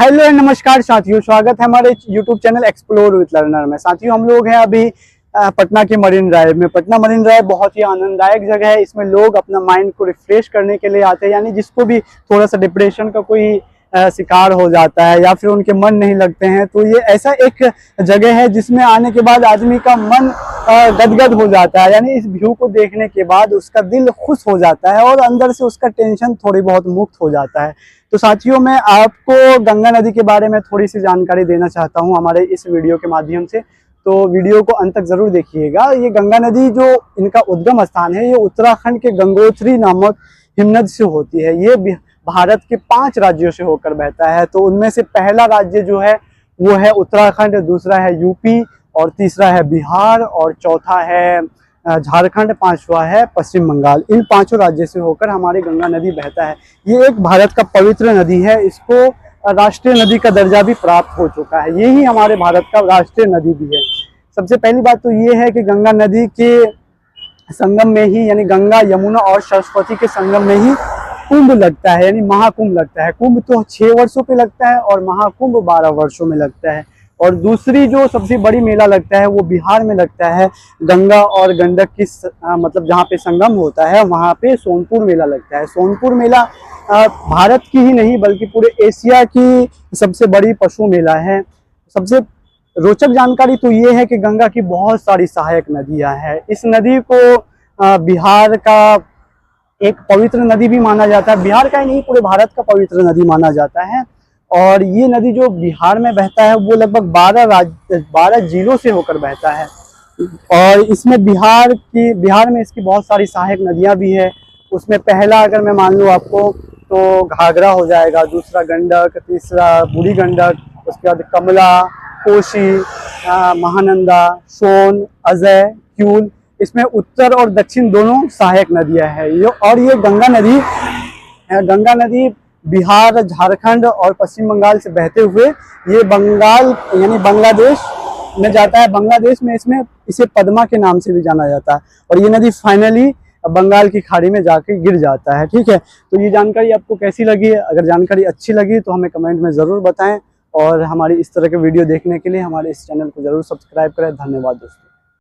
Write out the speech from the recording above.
Hello and नमस्कार साथियों, स्वागत है हमारे YouTube channel explore with learner में। साथियों, हम लोग हैं अभी पटना के मरीन ड्राइव में। पटना मरीन ड्राइव बहुत ही आनंददायक जगह है। इसमें लोग अपना माइंड को रिफ्रेश करने के लिए आते हैं, यानी जिसको भी थोड़ा सा डिप्रेशन का कोई शिकार हो जाता है या फिर उनके मन नहीं लगते हैं, तो ये ऐसा एक जगह है जिसमें आने के बाद आदमी का मन गदगद हो जाता है। यानी इस व्यू को देखने के बाद उसका दिल खुश हो जाता है और अंदर से उसका टेंशन थोड़ी बहुत मुक्त हो जाता है। तो साथियों, मैं आपको गंगा नदी के बारे में थोड़ी सी जानकारी देना चाहता हूं हमारे इस वीडियो के माध्यम से, तो वीडियो को अंत तक जरूर देखिएगा। ये गंगा नदी जो इनका उद्गम स्थान है, ये उत्तराखंड के गंगोत्री नामक हिमनद से होती है। ये भारत के 5 राज्यों से होकर बहता है। तो उनमें से पहला राज्य जो है वो है उत्तराखंड, दूसरा है यूपी और तीसरा है बिहार और चौथा है झारखंड, 5वां है पश्चिम बंगाल। इन 5 राज्यों से होकर हमारी गंगा नदी बहता है। ये एक भारत का पवित्र नदी है। इसको राष्ट्रीय नदी का दर्जा भी प्राप्त हो चुका है। यही हमारे भारत का राष्ट्रीय नदी भी है। सबसे पहली बात तो ये है कि गंगा नदी के संगम में ही, यानी गंगा, यमुना और सरस्वती के संगम में ही कुंभ लगता है, यानी महाकुंभ लगता है। कुंभ तो 6 वर्षों पे लगता है और महाकुंभ 12 वर्षों में लगता है। और दूसरी जो सबसे बड़ी मेला लगता है वो बिहार में लगता है। गंगा और गंडक की मतलब जहाँ पे संगम होता है वहाँ पे सोनपुर मेला लगता है। सोनपुर मेला भारत की ही नहीं बल्कि पूरे एशिया की सबसे बड़ी पशु मेला है। सबसे रोचक जानकारी तो ये है कि गंगा की बहुत सारी सहायक नदियाँ हैं। इस नदी को बिहार का एक पवित्र नदी भी माना जाता है। बिहार का ही नहीं, पूरे भारत का पवित्र नदी माना जाता है। और ये नदी जो बिहार में बहता है वो लगभग 12 जिलों से होकर बहता है। और इसमें बिहार में इसकी बहुत सारी सहायक नदियां भी है। उसमें पहला अगर मैं मान लूँ आपको तो घाघरा हो जाएगा, दूसरा गंडक, तीसरा बूढ़ी गंडक, उसके बाद कमला, कोसी, महानंदा, सोन, अजय, क्यूल। इसमें उत्तर और दक्षिण दोनों सहायक नदियां हैं। ये गंगा नदी बिहार, झारखंड और पश्चिम बंगाल से बहते हुए ये बंगाल यानी बांग्लादेश में जाता है। बांग्लादेश में इसे पद्मा के नाम से भी जाना जाता है। और ये नदी फाइनली बंगाल की खाड़ी में जाके गिर जाता है। ठीक है, तो ये जानकारी आपको कैसी लगी? अगर जानकारी अच्छी लगी तो हमें कमेंट में ज़रूर बताएं और हमारी इस तरह के वीडियो देखने के लिए हमारे इस चैनल को ज़रूर सब्सक्राइब करें। धन्यवाद दोस्तों।